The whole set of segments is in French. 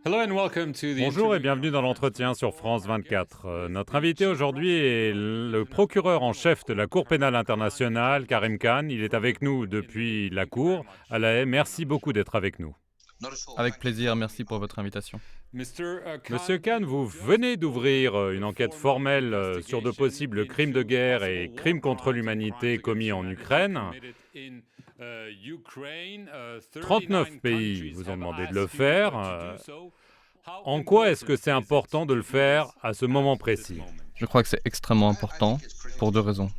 Bonjour et bienvenue dans l'entretien sur France 24. Notre invité aujourd'hui est le procureur en chef de la Cour pénale internationale, Karim Khan. Il est avec nous depuis la Cour à La Haye. Merci beaucoup d'être avec nous. Avec plaisir, merci pour votre invitation. Monsieur Khan, vous venez d'ouvrir une enquête formelle sur de possibles crimes de guerre et crimes contre l'humanité commis en Ukraine. 39 pays vous ont demandé de le faire. En quoi est-ce que c'est important de le faire à ce moment précis? Je crois que c'est extrêmement important pour deux raisons.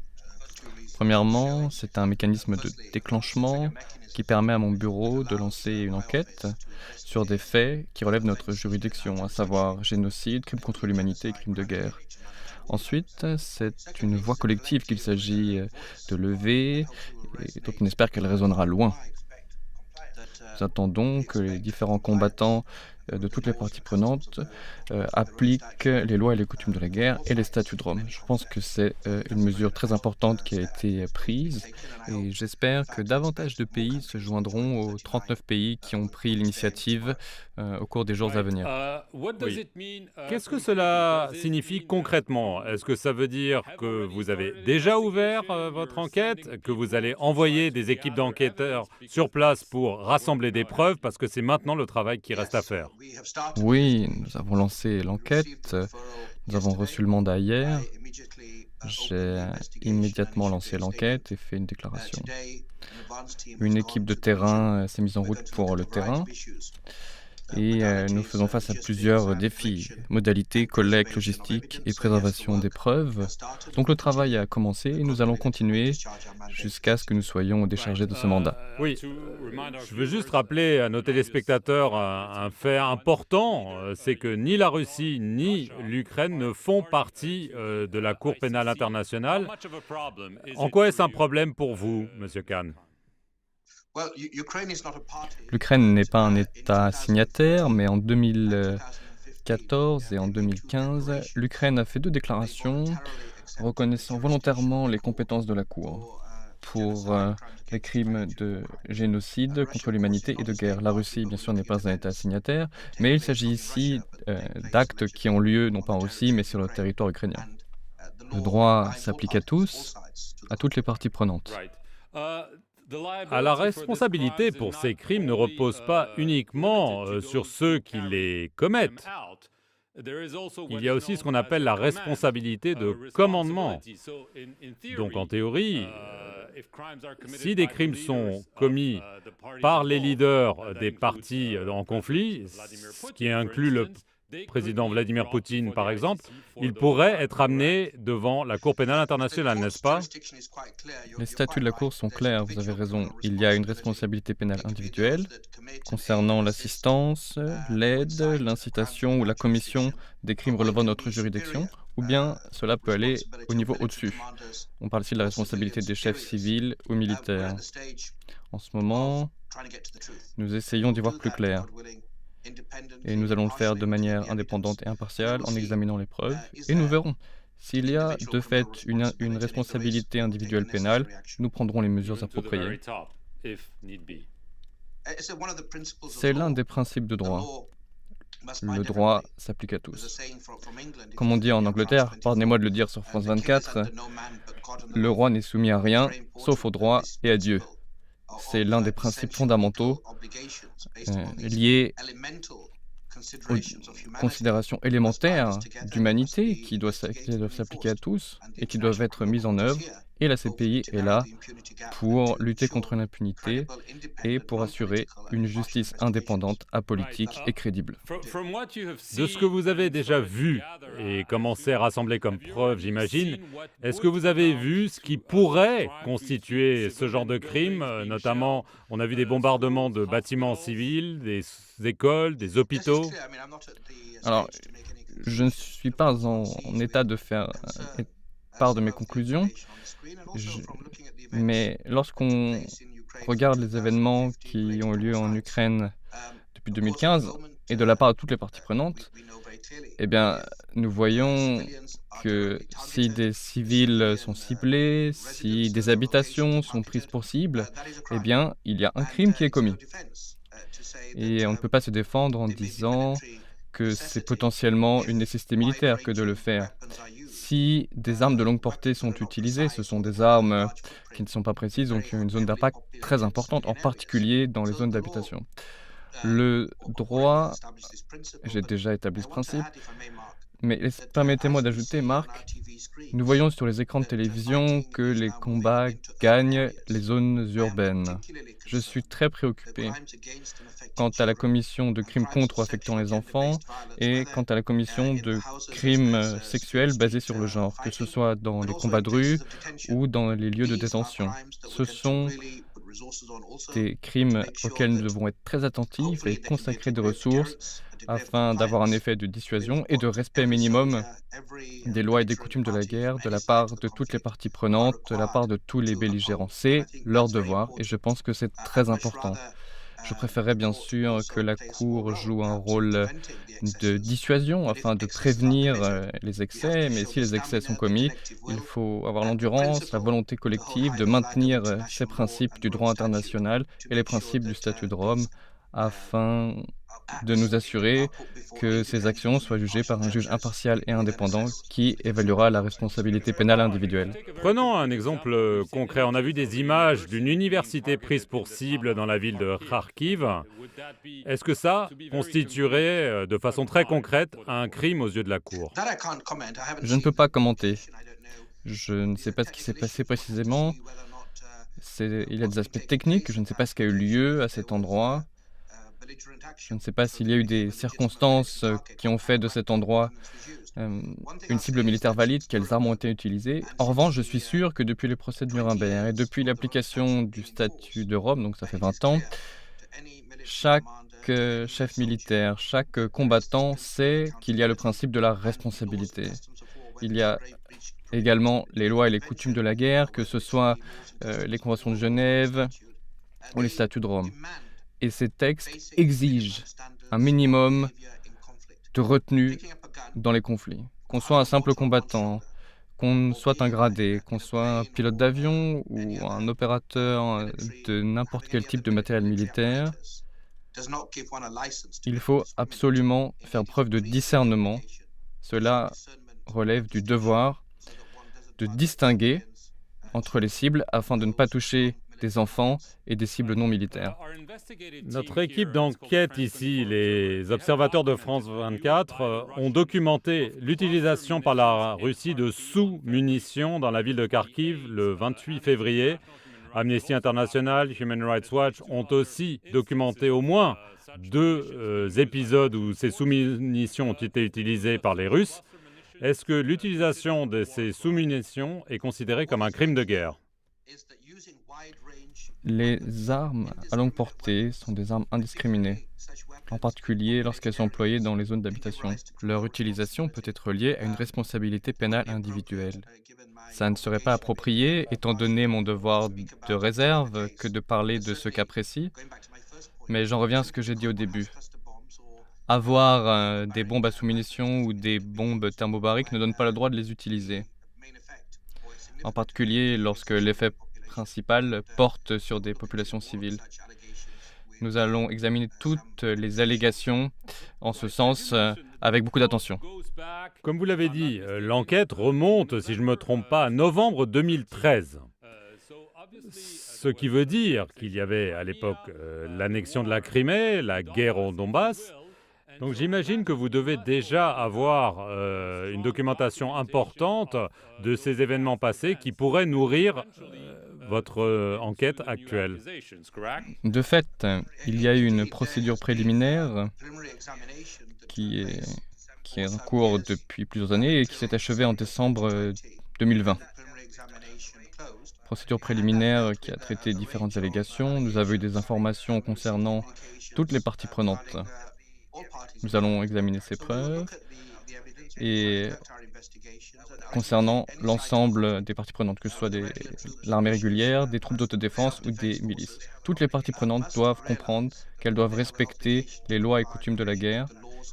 Premièrement, c'est un mécanisme de déclenchement qui permet à mon bureau de lancer une enquête sur des faits qui relèvent de notre juridiction, à savoir génocide, crimes contre l'humanité et crimes de guerre. Ensuite, c'est une voix collective qu'il s'agit de lever et dont on espère qu'elle résonnera loin. Nous attendons que les différents combattants de toutes les parties prenantes appliquent les lois et les coutumes de la guerre et les statuts de Rome. Je pense que c'est une mesure très importante qui a été prise et j'espère que davantage de pays se joindront aux 39 pays qui ont pris l'initiative au cours des jours à venir. Oui. Qu'est-ce que cela signifie concrètement? Est-ce que ça veut dire que vous avez déjà ouvert votre enquête, que vous allez envoyer des équipes d'enquêteurs sur place pour rassembler des preuves, parce que c'est maintenant le travail qui reste à faire? Oui, nous avons lancé l'enquête, nous avons reçu le mandat hier, j'ai immédiatement lancé l'enquête et fait une déclaration. Une équipe de terrain s'est mise en route pour le terrain et nous faisons face à plusieurs défis, modalités, collecte, logistique et préservation des preuves. Donc le travail a commencé et nous allons continuer jusqu'à ce que nous soyons déchargés de ce mandat. Oui, je veux juste rappeler à nos téléspectateurs un fait important, c'est que ni la Russie ni l'Ukraine ne font partie de la Cour pénale internationale. En quoi est-ce un problème pour vous, Monsieur Khan? L'Ukraine n'est pas un État signataire, mais en 2014 et en 2015, l'Ukraine a fait deux déclarations reconnaissant volontairement les compétences de la Cour pour les crimes de génocide contre l'humanité et de guerre. La Russie, bien sûr, n'est pas un État signataire, mais il s'agit ici d'actes qui ont lieu non pas en Russie, mais sur le territoire ukrainien. Le droit s'applique à tous, à toutes les parties prenantes. La responsabilité pour ces crimes ne repose pas uniquement sur ceux qui les commettent. Il y a aussi ce qu'on appelle la responsabilité de commandement. Donc en théorie, si des crimes sont commis par les leaders des partis en conflit, ce qui inclut le président Vladimir Poutine par exemple, il pourrait être amené devant la Cour pénale internationale, n'est-ce pas? Les statuts de la Cour sont clairs, vous avez raison. Il y a une responsabilité pénale individuelle concernant l'assistance, l'aide, l'incitation ou la commission des crimes relevant de notre juridiction, ou bien cela peut aller au niveau au-dessus. On parle ici de la responsabilité des chefs civils ou militaires. En ce moment, nous essayons d'y voir plus clair. Et nous allons le faire de manière indépendante et impartiale en examinant les preuves, et nous verrons. S'il y a de fait une responsabilité individuelle pénale, nous prendrons les mesures appropriées. C'est l'un des principes de droit. Le droit s'applique à tous. Comme on dit en Angleterre, pardonnez-moi de le dire sur France 24, le roi n'est soumis à rien, sauf au droit et à Dieu. C'est l'un des principes fondamentaux liés aux considérations élémentaires d'humanité qui doivent s'appliquer à tous et qui doivent être mises en œuvre. Et la CPI est là pour lutter contre l'impunité et pour assurer une justice indépendante, apolitique et crédible. De ce que vous avez déjà vu et commencé à rassembler comme preuve, j'imagine, est-ce que vous avez vu ce qui pourrait constituer ce genre de crime? Notamment, on a vu des bombardements de bâtiments civils, des écoles, des hôpitaux. Alors, je ne suis pas en état de faire part de mes conclusions, mais lorsqu'on regarde les événements qui ont eu lieu en Ukraine depuis 2015 et de la part de toutes les parties prenantes, eh bien, nous voyons que si des civils sont ciblés, si des habitations sont prises pour cible, eh bien, il y a un crime qui est commis. Et on ne peut pas se défendre en disant que c'est potentiellement une nécessité militaire que de le faire. Si des armes de longue portée sont utilisées, ce sont des armes qui ne sont pas précises, donc une zone d'impact très importante, en particulier dans les zones d'habitation. Le droit, j'ai déjà établi ce principe, mais permettez-moi d'ajouter, Marc, nous voyons sur les écrans de télévision que les combats gagnent les zones urbaines. Je suis très préoccupé quant à la commission de crimes contre ou affectant les enfants et quant à la commission de crimes sexuels basés sur le genre, que ce soit dans les combats de rue ou dans les lieux de détention. Ce sont des crimes auxquels nous devons être très attentifs et consacrer des ressources afin d'avoir un effet de dissuasion et de respect minimum des lois et des coutumes de la guerre de la part de toutes les parties prenantes, de la part de tous les belligérants. C'est leur devoir et je pense que c'est très important. Je préférerais bien sûr que la Cour joue un rôle de dissuasion afin de prévenir les excès, mais si les excès sont commis, il faut avoir l'endurance, la volonté collective de maintenir ces principes du droit international et les principes du statut de Rome afin de nous assurer que ces actions soient jugées par un juge impartial et indépendant qui évaluera la responsabilité pénale individuelle. Prenons un exemple concret. On a vu des images d'une université prise pour cible dans la ville de Kharkiv. Est-ce que ça constituerait de façon très concrète un crime aux yeux de la Cour? Je ne peux pas commenter. Je ne sais pas ce qui s'est passé précisément. Il y a des aspects techniques. Je ne sais pas ce qui a eu lieu à cet endroit. Je ne sais pas s'il y a eu des circonstances qui ont fait de cet endroit une cible militaire valide, quelles armes ont été utilisées. En revanche, je suis sûr que depuis les procès de Nuremberg et depuis l'application du statut de Rome, donc ça fait 20 ans, chaque chef militaire, chaque combattant sait qu'il y a le principe de la responsabilité. Il y a également les lois et les coutumes de la guerre, que ce soit les conventions de Genève ou les statuts de Rome. Et ces textes exigent un minimum de retenue dans les conflits. Qu'on soit un simple combattant, qu'on soit un gradé, qu'on soit un pilote d'avion ou un opérateur de n'importe quel type de matériel militaire, il faut absolument faire preuve de discernement. Cela relève du devoir de distinguer entre les cibles afin de ne pas toucher des enfants et des cibles non militaires. Notre équipe d'enquête ici, les observateurs de France 24, ont documenté l'utilisation par la Russie de sous-munitions dans la ville de Kharkiv le 28 février. Amnesty International, Human Rights Watch ont aussi documenté au moins 2 épisodes où ces sous-munitions ont été utilisées par les Russes. Est-ce que l'utilisation de ces sous-munitions est considérée comme un crime de guerre? Les armes à longue portée sont des armes indiscriminées, en particulier lorsqu'elles sont employées dans les zones d'habitation. Leur utilisation peut être liée à une responsabilité pénale individuelle. Ça ne serait pas approprié, étant donné mon devoir de réserve, que de parler de ce cas précis, mais j'en reviens à ce que j'ai dit au début. Avoir des bombes à sous-munitions ou des bombes thermobariques ne donne pas le droit de les utiliser, en particulier lorsque l'effet principal porte sur des populations civiles. Nous allons examiner toutes les allégations en ce sens avec beaucoup d'attention. Comme vous l'avez dit, l'enquête remonte, si je ne me trompe pas, à novembre 2013. Ce qui veut dire qu'il y avait à l'époque l'annexion de la Crimée, la guerre au Donbass. Donc j'imagine que vous devez déjà avoir une documentation importante de ces événements passés qui pourraient nourrir votre enquête actuelle. De fait, il y a eu une procédure préliminaire qui est en cours depuis plusieurs années et qui s'est achevée en décembre 2020. Procédure préliminaire qui a traité différentes allégations. Nous avons eu des informations concernant toutes les parties prenantes. Nous allons examiner ces preuves et concernant l'ensemble des parties prenantes, que ce soit l'armée régulière, des troupes d'autodéfense ou des milices. Toutes les parties prenantes doivent comprendre qu'elles doivent respecter les lois et coutumes de la guerre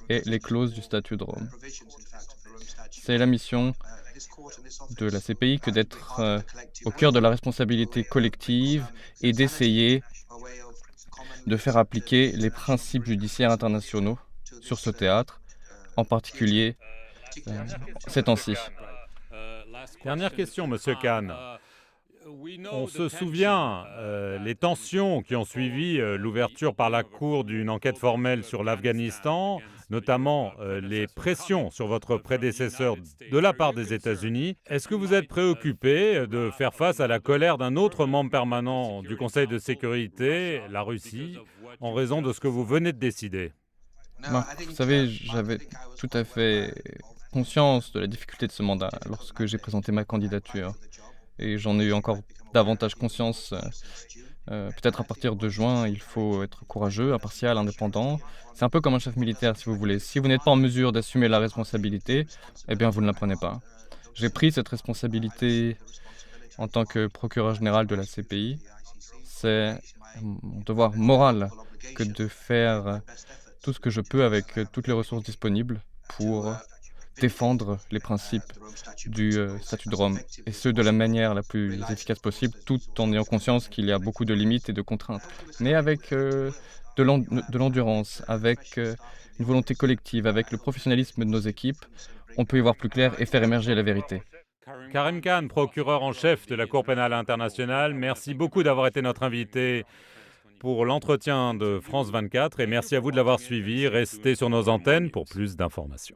et les clauses du statut de Rome. C'est la mission de la CPI que d'être au cœur de la responsabilité collective et d'essayer de faire appliquer les principes judiciaires internationaux sur ce théâtre, en particulier ces temps-ci. Dernière question, Monsieur Khan. On se souvient les tensions qui ont suivi l'ouverture par la Cour d'une enquête formelle sur l'Afghanistan, notamment les pressions sur votre prédécesseur de la part des États-Unis. Est-ce que vous êtes préoccupé de faire face à la colère d'un autre membre permanent du Conseil de sécurité, la Russie, en raison de ce que vous venez de décider? Marc, vous savez, j'avais tout à fait conscience de la difficulté de ce mandat lorsque j'ai présenté ma candidature. Et j'en ai eu encore davantage conscience. Peut-être à partir de juin, il faut être courageux, impartial, indépendant. C'est un peu comme un chef militaire, si vous voulez. Si vous n'êtes pas en mesure d'assumer la responsabilité, eh bien, vous ne la prenez pas. J'ai pris cette responsabilité en tant que procureur général de la CPI. C'est mon devoir moral que de faire tout ce que je peux avec toutes les ressources disponibles pour défendre les principes du statut de Rome, et ce de la manière la plus efficace possible, tout en ayant conscience qu'il y a beaucoup de limites et de contraintes. Mais avec de l'endurance, avec une volonté collective, avec le professionnalisme de nos équipes, on peut y voir plus clair et faire émerger la vérité. Karim Khan, procureur en chef de la Cour pénale internationale, merci beaucoup d'avoir été notre invité pour l'entretien de France 24 et merci à vous de l'avoir suivi. Restez sur nos antennes pour plus d'informations.